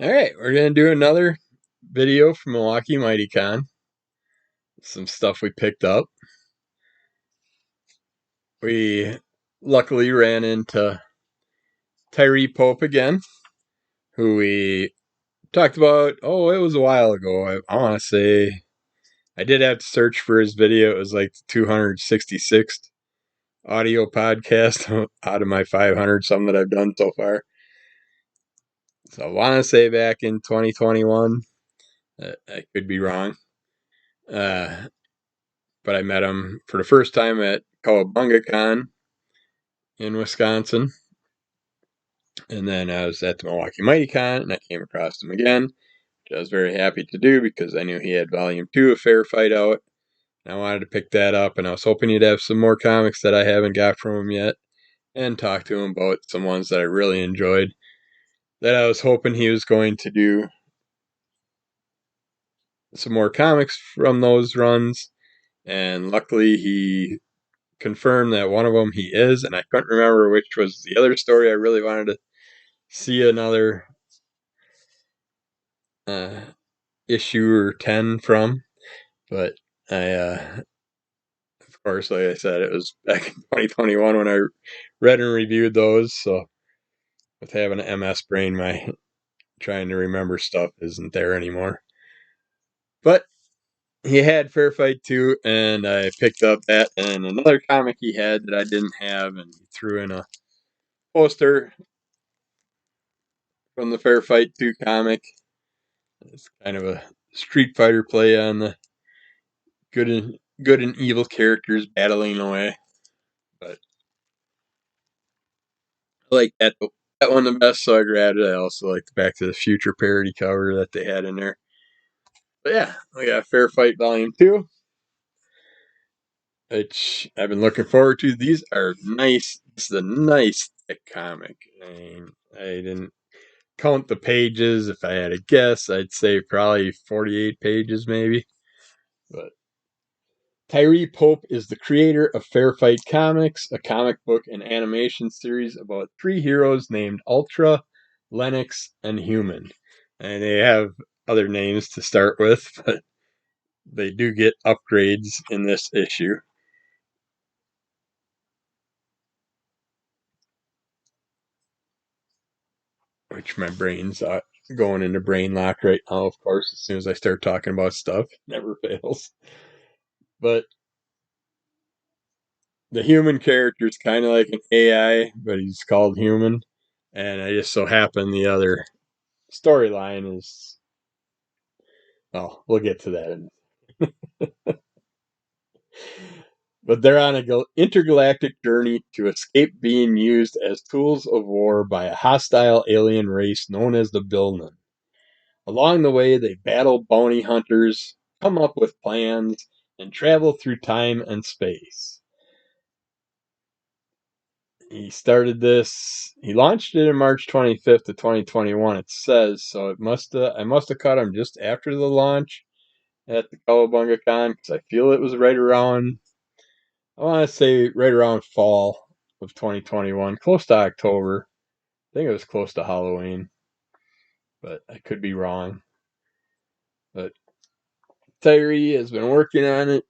Alright, we're going to do another video from Milwaukee MightyCon. Some stuff we picked up. We luckily ran into Tyree Pope again, who we talked about, it was a while ago. I want to say, I did have to search for his video. It was like the 266th audio podcast out of my 500 some that I've done so far. So I want to say back in 2021. I could be wrong. But I met him for the first time at Con in Wisconsin. And then I was at the Milwaukee MightyCon, and I came across him again, which I was very happy to do because I knew he had Volume 2 of Fair Fight out. And I wanted to pick that up, and I was hoping he'd have some more comics that I haven't got from him yet, and talk to him about some ones that I really enjoyed, that I was hoping he was going to do some more comics from those runs. And luckily he confirmed that one of them he is, and I couldn't remember which was the other story I really wanted to see another issue or 10 from, but of course, like I said, it was back in 2021 when I read and reviewed those, so with having an MS brain, my trying to remember stuff isn't there anymore. But he had Fair Fight 2, and I picked up that and another comic he had that I didn't have, and he threw in a poster from the Fair Fight 2 comic. It's kind of a Street Fighter play on the good and evil characters battling away. But I like that one the best, so I grabbed it. I also like the Back to the Future parody cover that they had in there. But yeah, we got Fair Fight Volume 2, which I've been looking forward to. These are nice. This is a nice thick comic. I mean, I didn't count the pages. If I had to guess, I'd say probably 48 pages maybe. But Tyree Pope is the creator of Fair Fight Comics, a comic book and animation series about three heroes named Ultra, Lennox, and Human. And they have other names to start with, but they do get upgrades in this issue. Which my brain's going into brain lock right now, of course, as soon as I start talking about stuff. Never fails. But the human character is kind of like an AI, but he's called human. And I just so happen the other storyline is, well, we'll get to that. But they're on an intergalactic journey to escape being used as tools of war by a hostile alien race known as the Billmen. Along the way, they battle bounty hunters, come up with plans, and travel through time and space. He launched it on March 25th of 2021, it says, so I must have caught him just after the launch at the Cowabunga Con, because I feel it was right around, I want to say right around fall of 2021, close to October. I think it was close to Halloween, but I could be wrong. But Tyree has been working on it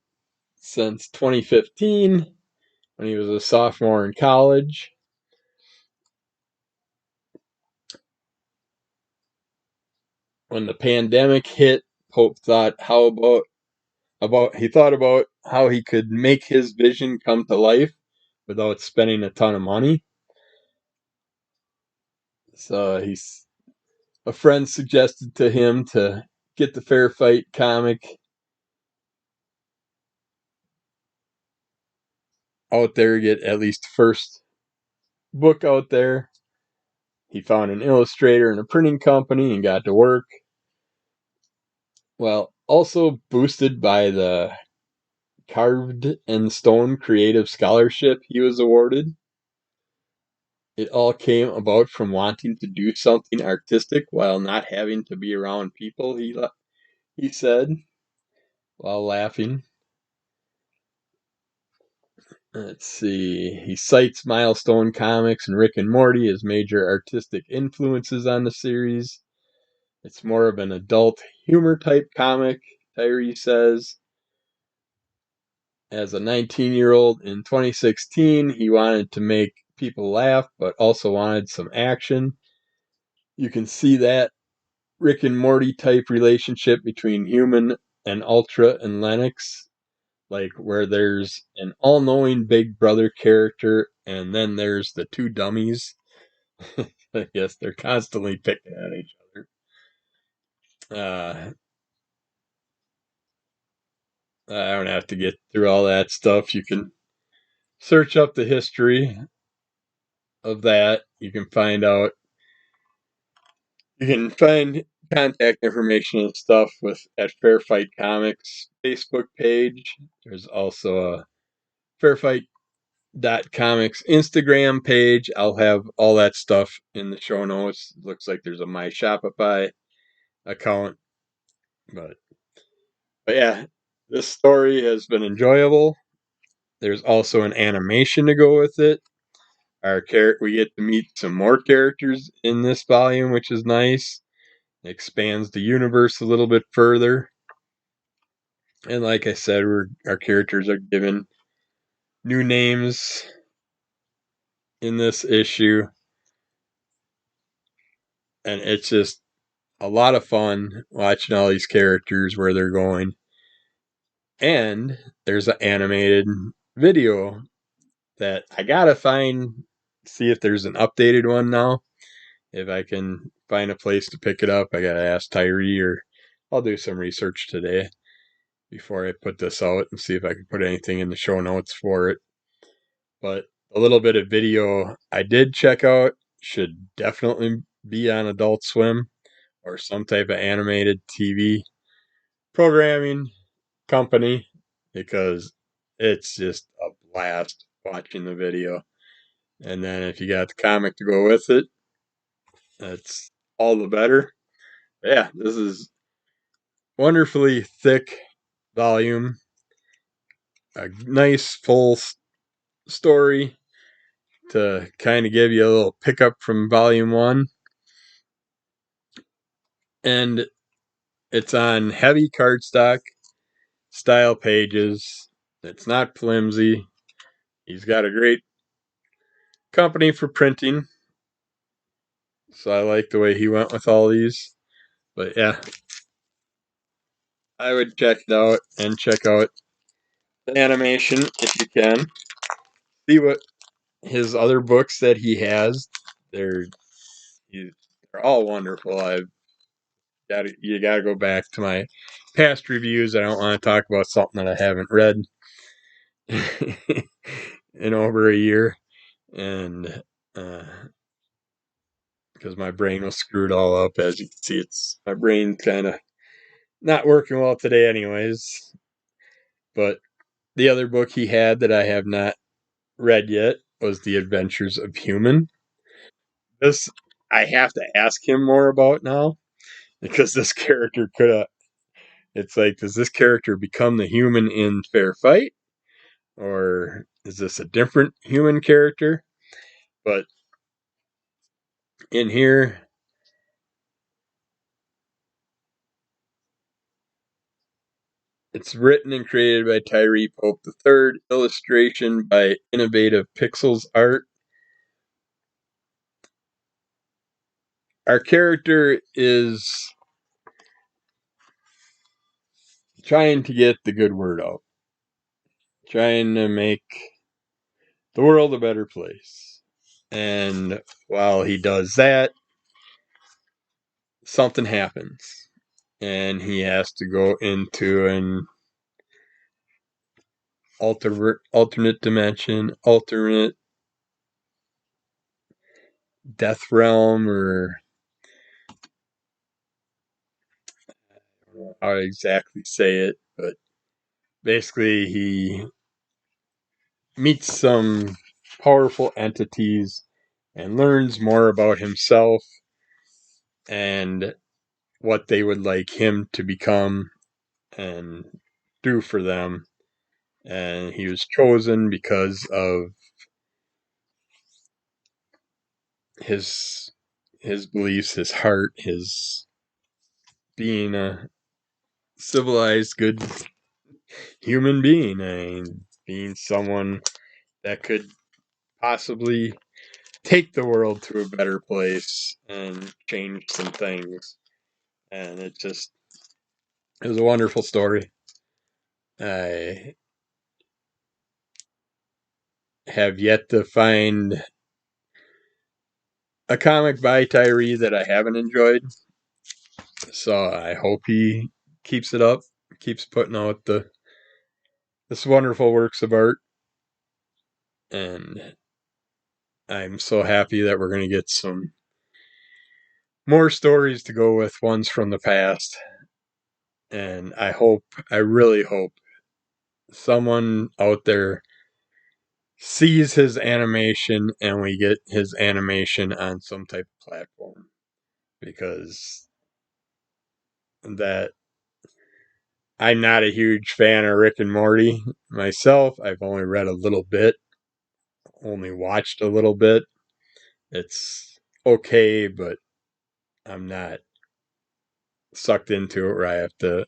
since 2015, when he was a sophomore in college. When the pandemic hit, Pope thought about how he could make his vision come to life without spending a ton of money. So a friend suggested to him to get the Fair Fight comic out there, get at least the first book out there. He found an illustrator and a printing company and got to work. Well, also boosted by the Carved in Stone Creative Scholarship he was awarded. It all came about from wanting to do something artistic while not having to be around people, he said, while laughing. Let's see. He cites Milestone Comics and Rick and Morty as major artistic influences on the series. It's more of an adult humor type comic, Tyree says. As a 19-year-old in 2016, he wanted to make people laugh, but also wanted some action. You can see that Rick and Morty type relationship between human and Ultra and Lennox, like where there's an all-knowing big brother character and then there's the two dummies. I guess they're constantly picking at each other. I don't have to get through all that stuff. You can search up the history of that. You can find contact information and stuff with at Fair Fight Comics Facebook page. There's also a Fairfight.comics Instagram page. I'll have all that stuff in the show notes. It looks like there's a My Shopify account. But yeah, this story has been enjoyable. There's also an animation to go with it. We get to meet some more characters in this volume, which is nice. It expands the universe a little bit further. And like I said, our characters are given new names in this issue. And it's just a lot of fun watching all these characters where they're going. And there's an animated video that I gotta see if there's an updated one now. If I can find a place to pick it up, I gotta ask Tyree, or I'll do some research today before I put this out and see if I can put anything in the show notes for it. But a little bit of video I did check out should definitely be on Adult Swim or some type of animated TV programming company, because it's just a blast watching the video. And then if you got the comic to go with it, that's all the better. Yeah, this is wonderfully thick volume, a nice full story to kind of give you a little pickup from volume one. And it's on heavy cardstock style pages. It's not flimsy. He's got a great company for printing, so I like the way he went with all these. But yeah, I would check it out and check out the animation if you can. See what his other books that he has. They're they're all wonderful. You gotta go back to my past reviews. I don't want to talk about something that I haven't read in over a year, and because my brain was screwed all up. As you can see, my brain's kind of not working well today, anyways. But the other book he had that I have not read yet was The Adventures of Human. This I have to ask him more about now, because this character could have. It's like, does this character become the human in Fair Fight? Or is this a different human character? But in here, it's written and created by Tyree Pope III, illustration by Innovative Pixels Art. Our character is trying to get the good word out, trying to make the world a better place. And while he does that, something happens. And he has to go into an alternate dimension, alternate death realm, or I don't know how to exactly say it, but basically he meets some powerful entities and learns more about himself and what they would like him to become and do for them. and he was chosen because of his beliefs, his heart, his being a civilized, good human being, and being someone that could possibly take the world to a better place and change some things. And it was a wonderful story. I have yet to find a comic by Tyree that I haven't enjoyed. So I hope he keeps it up, keeps putting out this wonderful works of art. And I'm so happy that we're going to get some more stories to go with, ones from the past. And I really hope someone out there sees his animation and we get his animation on some type of platform, because that I'm not a huge fan of Rick and Morty myself. I've only read a little bit, only watched a little bit. It's okay, but I'm not sucked into it where I have to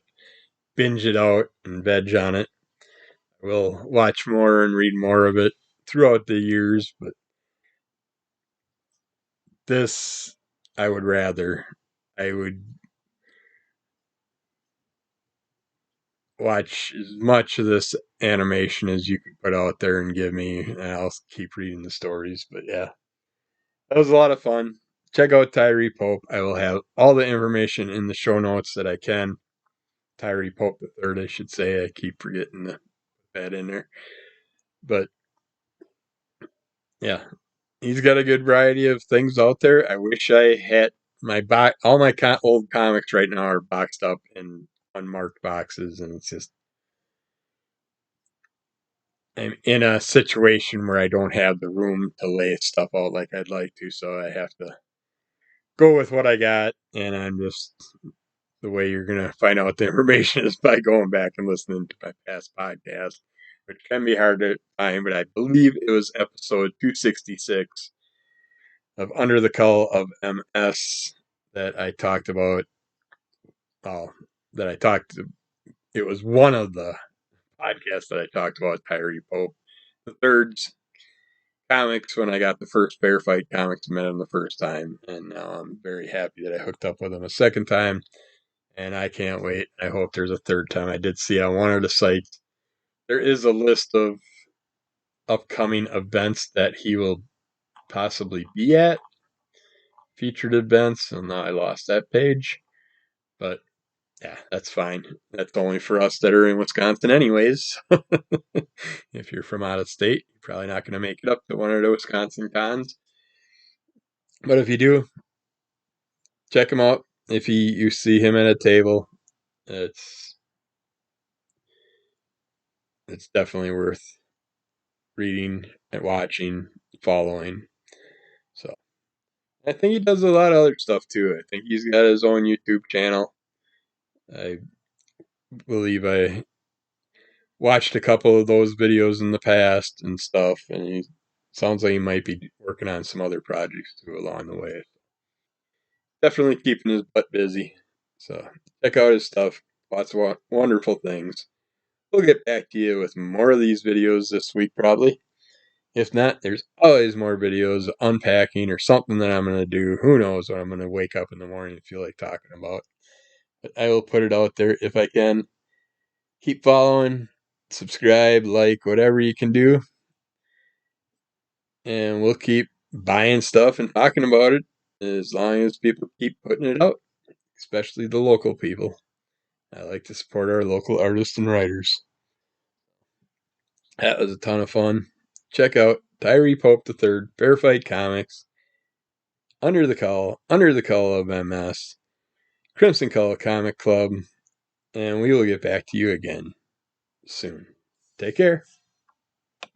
binge it out and veg on it. I will watch more and read more of it throughout the years, but this I would rather. I would watch as much of this animation as you could put out there and give me, and I'll keep reading the stories. But yeah, that was a lot of fun. Check out Tyree Pope. I will have all the information in the show notes that I can. Tyree Pope III, I should say. I keep forgetting to put that in there. But yeah, he's got a good variety of things out there. I wish I had all my old comics right now are boxed up in unmarked boxes, and it's just I'm in a situation where I don't have the room to lay stuff out like I'd like to, so I have to go with what I got. And I'm just the way you're gonna find out the information is by going back and listening to my past podcast, which can be hard to find, but I believe it was episode 266 of Under the Cull of MS that I talked about. Oh, that I talked. It was one of the podcasts that I talked about Tyree Pope the third's comics when I got the first Fair Fight comics, met him the first time, and now I'm very happy that I hooked up with him a second time, and I can't wait. I hope there's a third time. I did see on one of the sites there is a list of upcoming events that he will possibly be at, featured events, and now I lost that page, but yeah, that's fine. That's only for us that are in Wisconsin anyways. If you're from out of state, you're probably not going to make it up to one of the Wisconsin cons. But if you do, check him out. If you see him at a table, it's definitely worth reading and watching, following. So I think he does a lot of other stuff too. I think he's got his own YouTube channel. I believe I watched a couple of those videos in the past and stuff, and he sounds like he might be working on some other projects too along the way. Definitely keeping his butt busy. So check out his stuff. Lots of wonderful things. We'll get back to you with more of these videos this week, probably. If not, there's always more videos unpacking or something that I'm going to do. Who knows what I'm going to wake up in the morning and feel like talking about. But I will put it out there if I can. Keep following, subscribe, like, whatever you can do. And we'll keep buying stuff and talking about it as long as people keep putting it out, especially the local people. I like to support our local artists and writers. That was a ton of fun. Check out Tyree Pope III, Fair Fight Comics, Under the Call of MS, Crimson Cull Comic Club, and we will get back to you again soon. Take care.